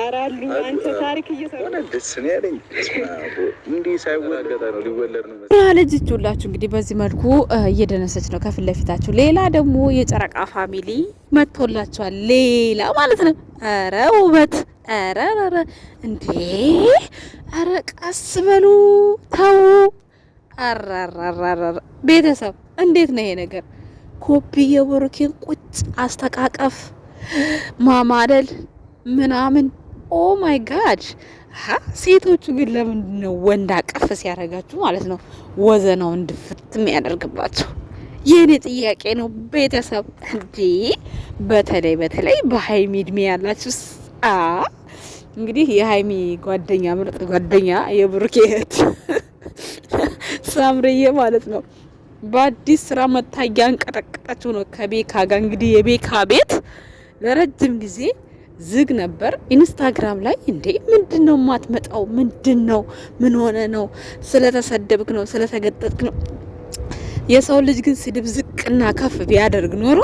አራሉ አንተ ታሪክ እየሰራ ደስ ነው ያለኝ። እንዴ ሳይወለድ ነው ሊወለድ ነው ማለት ልጅቹላችሁ። እንግዲህ በዚህ መልኩ እየደነሰች ነው ከፊት ለፊታችሁ። ሌላ ደግሞ የጨረቃ ፋሚሊ መጥቶላችኋል። ሌላ ማለት ነው። አረ ውበት! አረ እንዴ! አረ ቀስ በሉ ተው። አራራራራ ቤተሰብ እንዴት ነው ይሄ ነገር? ኮፒ የብሩኬን ቁጭ አስተቃቀፍ ማማደል ምናምን ኦ ማይ ጋድ። ሴቶቹ ግን ለምንድን ነው ወንድ አቀፍ ሲያደርጋችሁ ማለት ነው ወዘናው እንድፍትም ያደርግባችሁ? የኔ ጥያቄ ነው ቤተሰብ። እንዴ በተለይ በሀይሚ እድሜ ያላችሁ እንግዲህ የሀይሚ ጓደኛ ምርጥ ጓደኛ የብሩኬ እህት ሳምርዬ ማለት ነው በአዲስ ስራ መታያ እንቀጠቀጣችሁ ነው ከቤካ ጋር። እንግዲህ የቤካ ቤት ለረጅም ጊዜ ዝግ ነበር። ኢንስታግራም ላይ እንዴ ምንድነው ማትመጣው? ምንድነው? ምን ሆነ ነው? ስለተሰደብክ ነው? ስለተገጠጥክ ነው? የሰው ልጅ ግን ስድብ ዝቅና ከፍ ቢያደርግ ኖሮ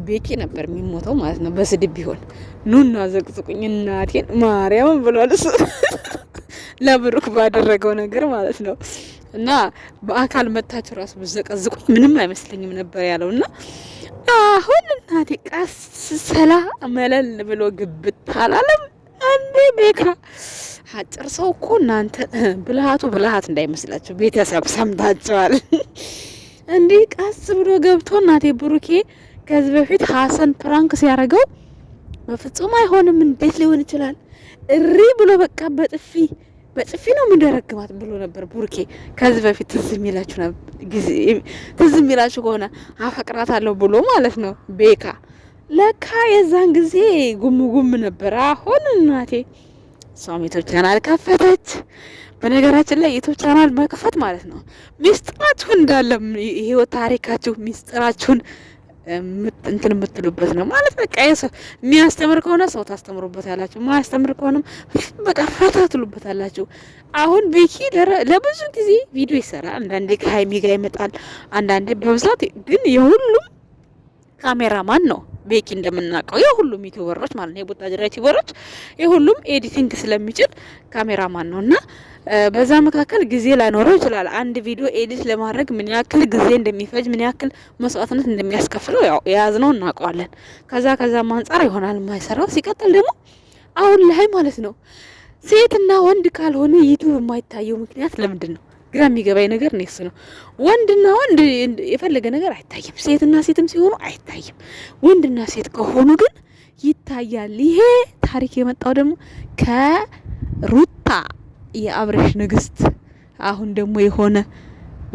ቤኪ ነበር የሚሞተው ማለት ነው። በስድብ ቢሆን ኑና ዘቅዝቁኝ እናቴን ማርያምን ብሏል እሱ ለብሩክ ባደረገው ነገር ማለት ነው። እና በአካል መታችሁ ራሱ ብዘቀዝቁኝ ምንም አይመስለኝም ነበር ያለውና አሁን እናቴ ቀስ ሰላ መለል ብሎ ግብት አላለም እንዴ ቤካ። አጭር ሰው እኮ እናንተ ብልሃት እንዳይመስላችሁ ቤተሰብ ሰምታችኋል። እንዴ ቀስ ብሎ ገብቶ እናቴ ብሩኬ ከዚህ በፊት ሀሰን ፕራንክ ሲያደርገው በፍጹም አይሆንም እንዴት ሊሆን ይችላል እሪ ብሎ በቃ በጥፊ ነው ምንደረግማት ብሎ ነበር ብሩኬ ከዚህ በፊት ትዝ የሚላችሁ ከሆነ አፈቅራታለሁ ብሎ ማለት ነው ቤካ። ለካ የዛን ጊዜ ጉም ነበር። አሁን እናቴ እሷም ዩቲዩብ ቻናል ከፈተች። በነገራችን ላይ ዩቲዩብ ቻናል መክፈት ማለት ነው ሚስጥራችሁ እንዳለ ህይወት ታሪካችሁ ሚስጥራችሁን እንትን የምትሉበት ነው ማለት በቃ የሚያስተምር ከሆነ ሰው ታስተምሩበታላችሁ፣ ማያስተምር ከሆነም በቃ ፈታ ትሉበታላችሁ። አሁን ቤኪ ለብዙ ጊዜ ቪዲዮ ይሰራል። አንዳንዴ ከሀይሚ ጋር ይመጣል፣ አንዳንዴ በብዛት ግን የሁሉም ካሜራማን ነው ቤኪ እንደምናውቀው የሁሉም ዩቲዩበሮች ማለት ነው የቡታጅራ ዩቲዩበሮች የሁሉም ኤዲቲንግ ስለሚችል ካሜራማን ነውና በዛ መካከል ጊዜ ላይኖረው ይችላል። አንድ ቪዲዮ ኤዲት ለማድረግ ምን ያክል ጊዜ እንደሚፈጅ ምን ያክል መስዋዕትነት እንደሚያስከፍለው ያው የያዝነው እናውቀዋለን። ከዛ አንፃር ይሆናል የማይሰራው። ሲቀጥል ደግሞ አሁን ላይ ማለት ነው ሴትና ወንድ ካልሆነ ዩቲዩብ የማይታየው ምክንያት ለምንድን ነው? ግራ የሚገባኝ ነገር ነው እሱ ነው። ወንድና ወንድ የፈለገ ነገር አይታይም፣ ሴትና ሴትም ሲሆኑ አይታይም። ወንድና ሴት ከሆኑ ግን ይታያል። ይሄ ታሪክ የመጣው ደግሞ ከሩታ የአብረሽ ንግስት አሁን ደግሞ የሆነ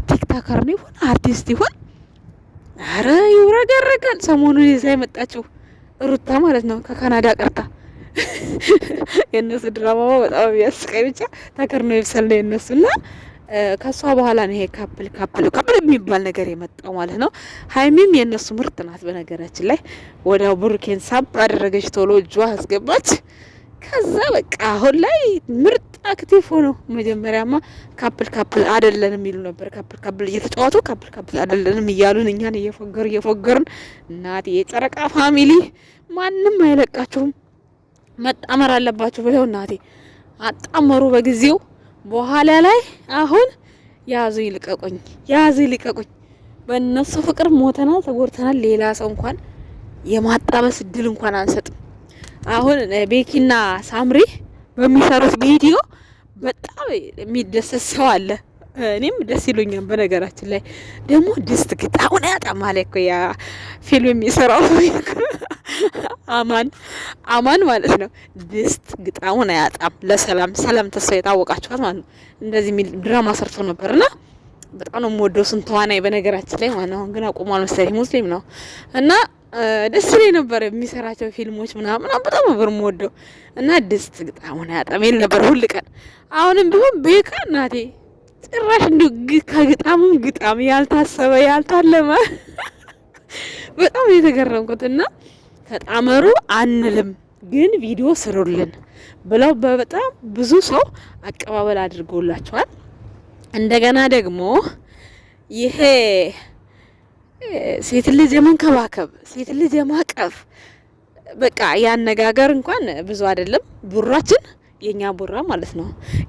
ቲክቶከር ነው ይሁን አርቲስት ይሁን አረ ይውረገረጋል። ሰሞኑን ይዛ የመጣችው ሩታ ማለት ነው ከካናዳ ቀርታ የነሱ ድራማ በጣም ያስቀይ ብቻ ታከር ነው ይብሰል ነው የነሱና ከሷ በኋላ ነው ይሄ ካፕል የሚባል ነገር የመጣው ማለት ነው። ሀይሚም የነሱ ምርጥ ናት። በነገራችን ላይ ወዲያው ብሩኬን ሳብ አደረገች፣ ቶሎ እጇ አስገባች። ከዛ በቃ አሁን ላይ ምርጥ አክቲቭ ሆኖ መጀመሪያማ ካፕል አይደለንም የሚሉ ነበር። ካፕል እየተጫወቱ ካፕል አይደለንም እያሉን እኛን እየፎገርን እናቴ የጨረቃ ፋሚሊ ማንም አይለቃችሁም መጣመር አለባችሁ ብለው እናቴ አጣመሩ በጊዜው። በኋላ ላይ አሁን ያዙ ይልቀቁኝ በእነሱ ፍቅር ሞተናል፣ ተጎድተናል። ሌላ ሰው እንኳን የማጣበስ እድል እንኳን አንሰጥም። አሁን ቤኪና ሳምሪ በሚሰሩት ቪዲዮ በጣም የሚደሰት ሰው አለ። እኔም ደስ ይሉኛል። በነገራችን ላይ ደግሞ ድስት ግጣውን ያጣማለ እኮ ያ ፊልም የሚሰራው አማን ማለት ነው። ድስት ግጣውን አያጣም። ለሰላም ተስፋ የታወቃችኋት ማለት ነው። እንደዚህ የሚል ድራማ ሰርቶ ነበርና በጣም ነው የምወደው እሱን ተዋናይ በነገራችን ላይ ማለት ነው። አሁን ግን አቁሟል መሰለኝ፣ ሙስሊም ነው እና ደስ ይለኝ ነበር የሚሰራቸው ፊልሞች ምናምን በጣም ነበር የምወደው እና ድስት ግጣሙን አያጣም ይል ነበር ሁሉ ቀን። አሁንም ቢሆን ቤካ እናቴ ጭራሽ እንዲሁ ከግጣሙም ግጣም ያልታሰበ ያልታለመ በጣም የተገረምኩት እና ተጣመሩ አንልም ግን ቪዲዮ ስሩልን ብለው በጣም ብዙ ሰው አቀባበል አድርጎላቸዋል። እንደገና ደግሞ ይሄ ሴት ልጅ የመንከባከብ ሴት ልጅ የማቀፍ በቃ ያነጋገር እንኳን ብዙ አይደለም። ቡራችን የኛ ቡራ ማለት ነው።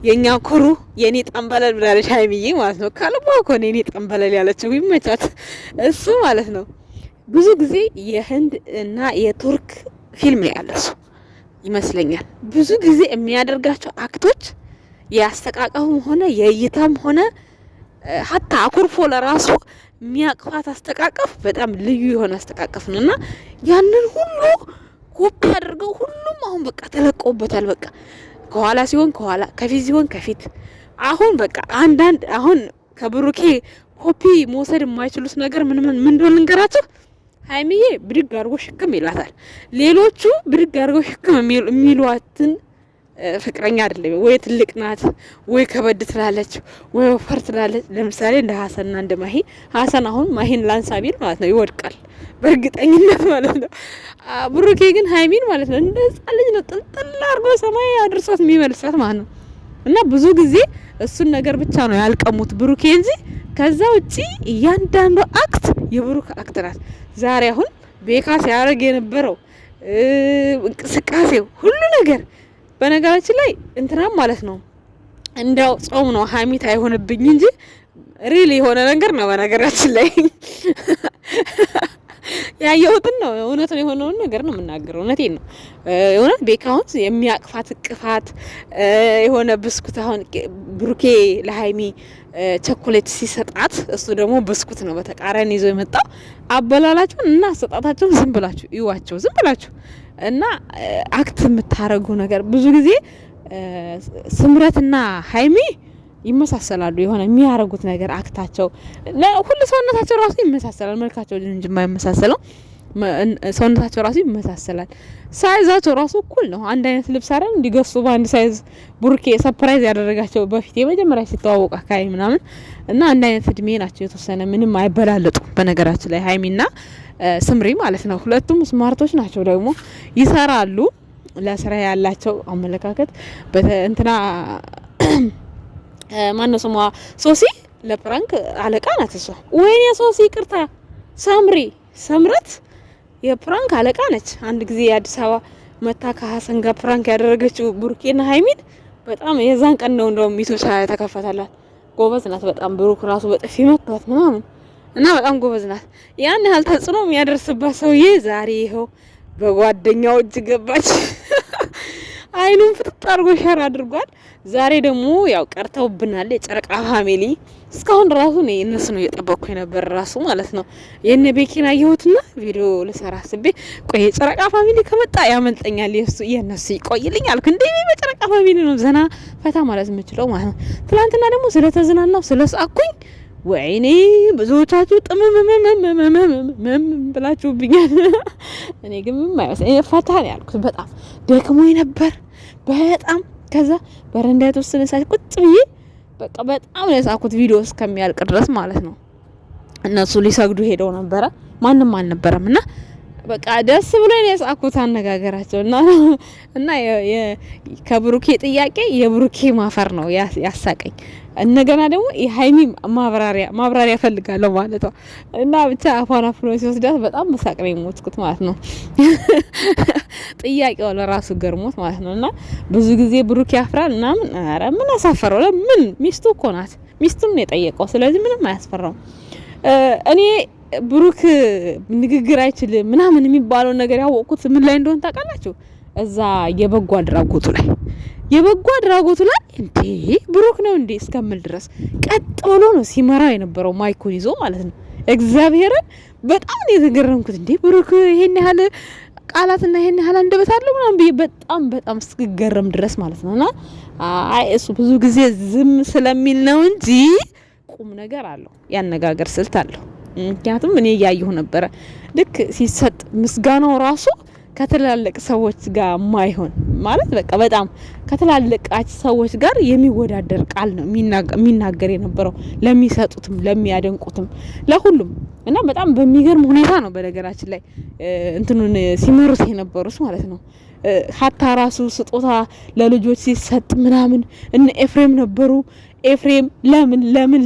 የኛ ኩሩ የኔ ጠንበለል ብላለች ሀይሚዬ ማለት ነው። ካልባ እኮ ነው የኔ ጠንበለል ያለችው። ይመቻት እሱ ማለት ነው። ብዙ ጊዜ የህንድ እና የቱርክ ፊልም ያለሱ ይመስለኛል። ብዙ ጊዜ የሚያደርጋቸው አክቶች የአስተቃቀፉም ሆነ የእይታም ሆነ ሀታ አኩርፎ ለራሱ የሚያቅፋት አስተቃቀፍ በጣም ልዩ የሆነ አስተቃቀፍ ነው እና ያንን ሁሉ ኮፒ አድርገው ሁሉም አሁን በቃ ተለቀውበታል። በቃ ከኋላ ሲሆን ከኋላ ከፊት ሲሆን ከፊት አሁን በቃ አንዳንድ አሁን ከብሩኬ ኮፒ መውሰድ የማይችሉት ነገር ምን እንደሆነ ልንገራችሁ። ሀይሚዬ ብድግ አድርጎ ሽክም ይላታል። ሌሎቹ ብድግ አድርጎ ሽክም የሚሏትን ፍቅረኛ አይደለም ወይ ትልቅ ናት ወይ ከበድ ትላለች ወይ ወፈር ትላለች። ለምሳሌ እንደ ሀሰንና እንደ ማሂ ሀሰን አሁን ማሂን ላንሳ ቢል ማለት ነው ይወድቃል በእርግጠኝነት ማለት ነው። ብሩኬ ግን ሀይሚን ማለት ነው እንደ ህጻን ልጅ ነው ጥልጥል አድርጎ ሰማይ አድርሷት የሚመልሳት ማለት ነው። እና ብዙ ጊዜ እሱን ነገር ብቻ ነው ያልቀሙት ብሩኬ እንጂ ከዛ ውጪ እያንዳንዱ አክት የብሩክ አክት ናት። ዛሬ አሁን ቤካ ሲያደርግ የነበረው እንቅስቃሴው ሁሉ ነገር በነገራችን ላይ እንትናም ማለት ነው እንዳው ጾም ነው ሀሚት አይሆንብኝ እንጂ ሪል የሆነ ነገር ነው። በነገራችን ላይ ያየሁትን ነው እውነቱን የሆነውን ነገር ነው የምናገረው። እውነቴን ነው። እውነት ቤካውንስ የሚያቅፋት እቅፋት የሆነ ብስኩት አሁን ብሩኬ ለሀይሚ ቸኮሌት ሲሰጣት እሱ ደግሞ ብስኩት ነው በተቃራኒ ይዞ የመጣው። አበላላችሁን እና አሰጣታችሁን ዝም ብላችሁ ይዋቸው ዝም ብላችሁ እና አክት የምታረጉ ነገር ብዙ ጊዜ ስምረትና ሀይሚ ይመሳሰላሉ። የሆነ የሚያረጉት ነገር አክታቸው ሁሉ ሰውነታቸው ራሱ ይመሳሰላል። መልካቸው እንጂ የማይመሳሰለው ሰውነታቸው ራሱ ይመሳሰላል። ሳይዛቸው ራሱ እኩል ነው። አንድ አይነት ልብስ አይደል እንዲገሱ በአንድ ሳይዝ ቡርኬ ሰርፕራይዝ ያደረጋቸው በፊት የመጀመሪያ ሲተዋወቁ አካባቢ ምናምን እና አንድ አይነት እድሜ ናቸው። የተወሰነ ምንም አይበላለጡም። በነገራችን ላይ ሀይሚና ስምሪ ማለት ነው። ሁለቱም ስማርቶች ናቸው። ደግሞ ይሰራሉ። ለስራ ያላቸው አመለካከት እንትና ማነው ስሟ ሶሲ ለፕራንክ አለቃ ናት እሷ። ወይኔ ሶሲ ይቅርታ ሰምረት የፕራንክ አለቃ ነች። አንድ ጊዜ የአዲስ አበባ መታ ከሀሰን ጋር ፕራንክ ያደረገችው ብሩኬና ሀይሚን በጣም የዛን ቀን ነው እንደውም ሚቶቻ ተከፈታላት። ጎበዝ ናት በጣም ብሩክ ራሱ በጥፊ መቷት ምናምን እና በጣም ጎበዝ ናት። ያን ያህል ተጽዕኖ የሚያደርስባት ሰውዬ ዛሬ ይኸው በጓደኛው እጅ ገባች። አይኑን ፍጥጥ አድርጎ ሸር አድርጓል። ዛሬ ደግሞ ያው ቀርተውብናል የጨረቃ ፋሚሊ። እስካሁን ራሱ ነው እነሱ ነው እየጠበቅኩ የነበር ራሱ ማለት ነው። የነ ቤኪን አየሁትና ቪዲዮ ልሰራ አስቤ ቆይ የጨረቃ ፋሚሊ ከመጣ ያመልጠኛል የነሱ ይቆይልኝ አልኩ። እንዴ በጨረቃ ፋሚሊ ነው ዘና ፈታ ማለት የምችለው ማለት ነው። ትናንትና ደግሞ ስለተዝናናው ስለሳቅኩኝ ወይኔ ብዙዎቻችሁ ጥምምምምምምም ብላችሁብኛል። እኔ ግን ምን አይመስለኝ ፈታ ነው ያልኩት። በጣም ደክሞኝ ነበር በጣም። ከዛ በረንዳ የተወሰነ ሰዓት ቁጭ ብዬ በቃ በጣም ነው የሳኩት ቪዲዮ እስከሚያልቅ ድረስ ማለት ነው። እነሱ ሊሰግዱ ሄደው ነበረ ማንም አልነበረም እና በቃ ደስ ብሎኝ ነው የሳኩት አነጋገራቸው እና ከብሩኬ ጥያቄ የብሩኬ ማፈር ነው ያሳቀኝ። እንደገና ደግሞ የሀይሚ ማብራሪያ ፈልጋለሁ ማለት ነው። እና ብቻ አፏን አፍኖ ሲወስዳት በጣም መሳቅ ነው የሞትኩት ማለት ነው። ጥያቄው ለራሱ ገርሞት ማለት ነው። እና ብዙ ጊዜ ብሩክ ያፍራል ምናምን። ኧረ ምን አሳፈረው? ለምን ሚስቱ እኮ ናት። ሚስቱን ነው የጠየቀው። ስለዚህ ምንም አያስፈራውም። እኔ ብሩክ ንግግር አይችልም ምናምን የሚባለው ነገር ያወቅኩት ምን ላይ እንደሆነ ታውቃላችሁ? እዛ የበጎ አድራጎቱ ላይ እንዴ ብሩክ ነው እንዴ እስከምል ድረስ ቀጥ ብሎ ነው ሲመራ የነበረው ማይኩን ይዞ ማለት ነው። እግዚአብሔርን በጣም ነው የተገረምኩት። እንዴ ብሩክ ይሄን ያህል ቃላትና ይሄን ያህል አንደበት አለው ምናምን ብዬ በጣም እስክገረም ድረስ ማለት ነውና አይ እሱ ብዙ ጊዜ ዝም ስለሚል ነው እንጂ ቁም ነገር አለው፣ ያነጋገር ስልት አለው። ምክንያቱም እኔ እያየሁ ነበረ ልክ ሲሰጥ ምስጋናው ራሱ ከትላልቅ ሰዎች ጋር ማይሆን ማለት በቃ በጣም ከትላልቅ ሰዎች ጋር የሚወዳደር ቃል ነው የሚናገር የነበረው ለሚሰጡትም ለሚያደንቁትም ለሁሉም እና በጣም በሚገርም ሁኔታ ነው በነገራችን ላይ እንትኑን ሲመሩት የነበሩት ማለት ነው። ሀታ ራሱ ስጦታ ለልጆች ሲሰጥ ምናምን እነ ኤፍሬም ነበሩ። ኤፍሬም ለምን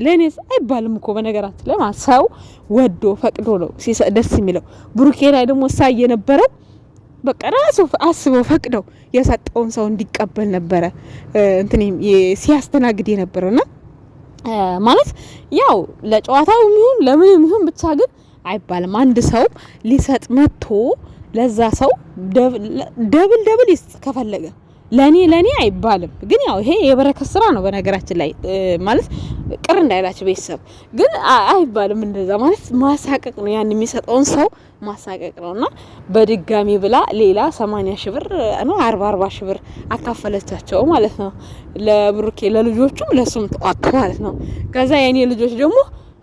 ለኔስ አይባልም እኮ በነገራችን ላይ ሰው ወዶ ፈቅዶ ነው ደስ የሚለው። ብሩኬ ላይ ደግሞ ሳይ የነበረው በቃ ራሱ አስበው ፈቅደው የሰጠውን ሰው እንዲቀበል ነበረ እንትን ሲያስተናግድ የነበረውና ማለት ያው ለጨዋታው ይሁን ለምን ይሁን ብቻ ግን አይባልም። አንድ ሰው ሊሰጥ መጥቶ ለዛ ሰው ደብል ይስጥ ከፈለገ ለኔ አይባልም። ግን ያው ይሄ የበረከት ስራ ነው በነገራችን ላይ ማለት ቅር እንዳይላችሁ ቤተሰብ ግን አይባልም እንደዛ ማለት ማሳቀቅ ነው። ያን የሚሰጠውን ሰው ማሳቀቅ ነውና በድጋሚ ብላ ሌላ 80 ሺህ ብር ነው 40 ሺህ ብር አካፈለቻቸው ማለት ነው ለብሩኬ ለልጆቹም ለሱም ተዋጣ ማለት ነው። ከዛ የኔ ልጆች ደግሞ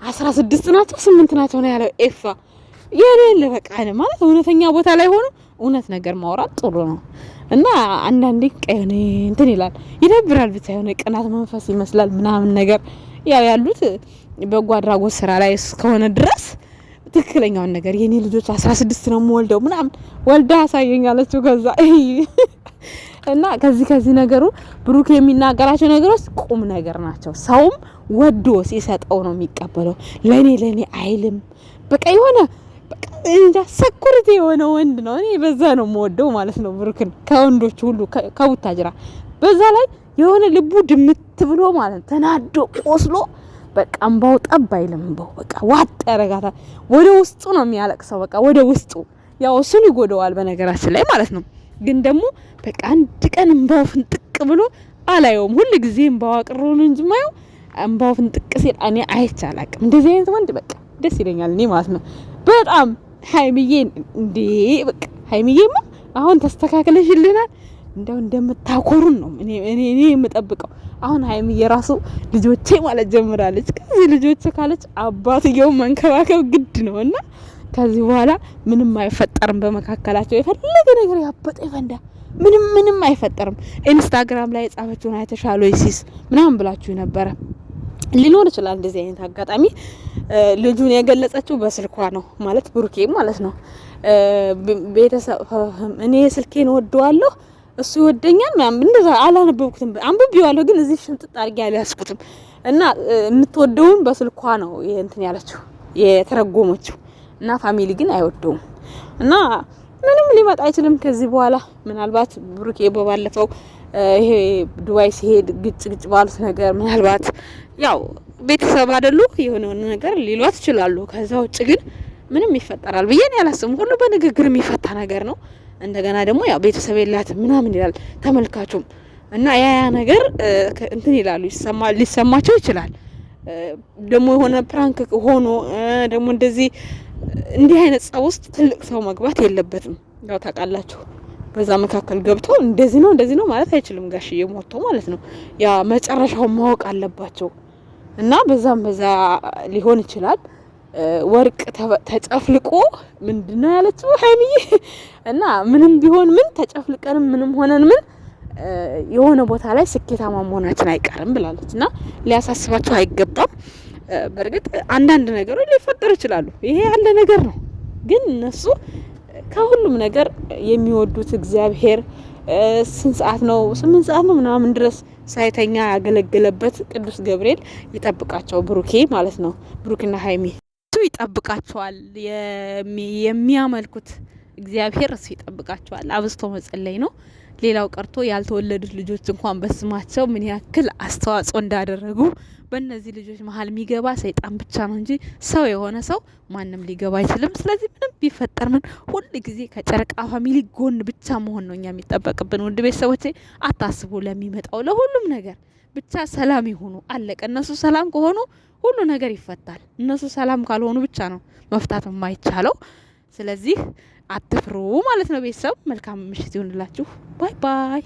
16 ናቸው 8 ናቸው ነው ያለው ኤፋ የሌለ በቃ ማለት እውነተኛ ቦታ ላይ ሆኖ እውነት ነገር ማውራት ጥሩ ነው። እና አንዳንዴ ቀኔ እንትን ይላል ይደብራል ብቻ የሆነ ቅናት መንፈስ ይመስላል ምናምን ነገር ያው ያሉት በጎ አድራጎት ስራ ላይ እስከሆነ ድረስ ትክክለኛውን ነገር የኔ ልጆች 16 ነው የምወልደው ምናምን ወልዳ አሳየኛለችው ከዛ እና ከዚህ ነገሩ ብሩክ የሚናገራቸው ነገሮች ቁም ነገር ናቸው። ሰውም ወዶ ሲሰጠው ነው የሚቀበለው። ለኔ አይልም በቃ የሆነ በቃ እንጃ ሰኩሪቲ የሆነ ወንድ ነው። እኔ በዛ ነው የምወደው ማለት ነው ብሩክን ከወንዶች ሁሉ ከቡታጅራ በዛ ላይ የሆነ ልቡ ድምት ብሎ ማለት ተናዶ ቆስሎ በቃ እንባው ጠብ አይልም። እንባው በቃ ዋጥ ያረጋታል። ወደ ውስጡ ነው የሚያለቅሰው። በቃ ወደ ውስጡ ያው እሱን ይጎደዋል በነገራችን ላይ ማለት ነው። ግን ደግሞ በቃ አንድ ቀን እንባው ፍንጥቅ ብሎ አላየውም። ሁሉ ጊዜ እንባው አቅሮ ነው እንጂ ማየው እንባው ፍንጥቅ ሲል እኔ አይቻላቅም። እንደዚህ አይነት ወንድ በቃ ደስ ይለኛል እኔ ማለት ነው በጣም ሃይሚዬ እንዴ በቃ ሃይሚዬማ አሁን ተስተካክለሽልናል። እንደው እንደምታኮሩን ነው እኔ የምጠብቀው። አሁን ሃይሚዬ ራሱ ልጆቼ ማለት ጀምራለች። ከዚህ ልጆቼ ካለች አባትየው መንከባከብ ግድ ነውና ከዚህ በኋላ ምንም አይፈጠርም በመካከላቸው። የፈለገ ነገር ያበጠ ይፈንዳ ምንም አይፈጠርም። ኢንስታግራም ላይ ጻፈችውን አይተሻል ወይስ ምናምን ብላችሁ ነበረ። ሊኖር ይችላል እንደዚህ አይነት አጋጣሚ። ልጁን የገለጸችው በስልኳ ነው ማለት ብሩኬ ማለት ነው። ቤተሰብ እኔ ስልኬን ወደዋለሁ እሱ ይወደኛል ምናምን እንደዛ አላነበብኩትም። አንብቤዋለሁ ግን እዚህ ሽምጥጥ አድርጌ አልያዝኩትም። እና የምትወደውን በስልኳ ነው እንትን ያለችው የተረጎመችው። እና ፋሚሊ ግን አይወደውም እና ምንም ሊመጣ አይችልም ከዚህ በኋላ። ምናልባት ብሩኬ በባለፈው ይሄ ዱባይ ሲሄድ ግጭ ባሉት ነገር ምናልባት ያው ቤተሰብ አይደሉ የሆነ ነገር ሊሏት ይችላሉ። ከዛ ውጭ ግን ምንም ይፈጠራል ብዬ ነው ያላስብም። ሁሉ በንግግር የሚፈታ ነገር ነው። እንደገና ደግሞ ያው ቤተሰብ የላትም ምናምን ይላል ተመልካቹም እና ያ ነገር እንትን ይላሉ ሊሰማቸው ይችላል። ደግሞ የሆነ ፕራንክ ሆኖ ደግሞ እንደዚህ እንዲህ አይነት ጸብ ውስጥ ትልቅ ሰው መግባት የለበትም። ያው ታውቃላችሁ በዛ መካከል ገብቶ እንደዚህ ነው ማለት አይችልም። ጋሽዬ ሞቶ ማለት ነው ያ መጨረሻው ማወቅ አለባቸው እና በዛ ሊሆን ይችላል። ወርቅ ተጨፍልቆ ምንድነው ያለችው ሃይሚዬ እና ምንም ቢሆን ምን ተጨፍልቀንም ምንም ሆነን ምን የሆነ ቦታ ላይ ስኬታማ መሆናችን አይቀርም ብላለች እና ሊያሳስባቸው አይገባም። በርግጥ አንዳንድ ነገሮች ሊፈጠሩ ይችላሉ። ይሄ ያለ ነገር ነው። ግን እነሱ ከሁሉም ነገር የሚወዱት እግዚአብሔር 8 ሰዓት ነው ምናምን ድረስ ሳይተኛ ያገለገለበት ቅዱስ ገብርኤል ይጠብቃቸው ብሩኬ ማለት ነው። ብሩክና ሃይሚ እሱ ይጠብቃቸዋል። የሚያመልኩት እግዚአብሔር እሱ ይጠብቃቸዋል። አብስቶ መጸለይ ነው። ሌላው ቀርቶ ያልተወለዱት ልጆች እንኳን በስማቸው ምን ያክል አስተዋጽኦ እንዳደረጉ በእነዚህ ልጆች መሀል የሚገባ ሰይጣን ብቻ ነው እንጂ ሰው የሆነ ሰው ማንም ሊገባ አይችልም። ስለዚህ ምንም ቢፈጠር ምን ሁል ጊዜ ከጨረቃ ፋሚሊ ጎን ብቻ መሆን ነው እኛ የሚጠበቅብን። ውድ ቤተሰቦቼ አታስቡ ለሚመጣው ለሁሉም ነገር ብቻ ሰላም ይሁኑ አለቀ። እነሱ ሰላም ከሆኑ ሁሉ ነገር ይፈታል። እነሱ ሰላም ካልሆኑ ብቻ ነው መፍታት የማይቻለው። ስለዚህ አትፍሩ ማለት ነው። ቤተሰብ መልካም ምሽት ይሁንላችሁ። ባይ ባይ።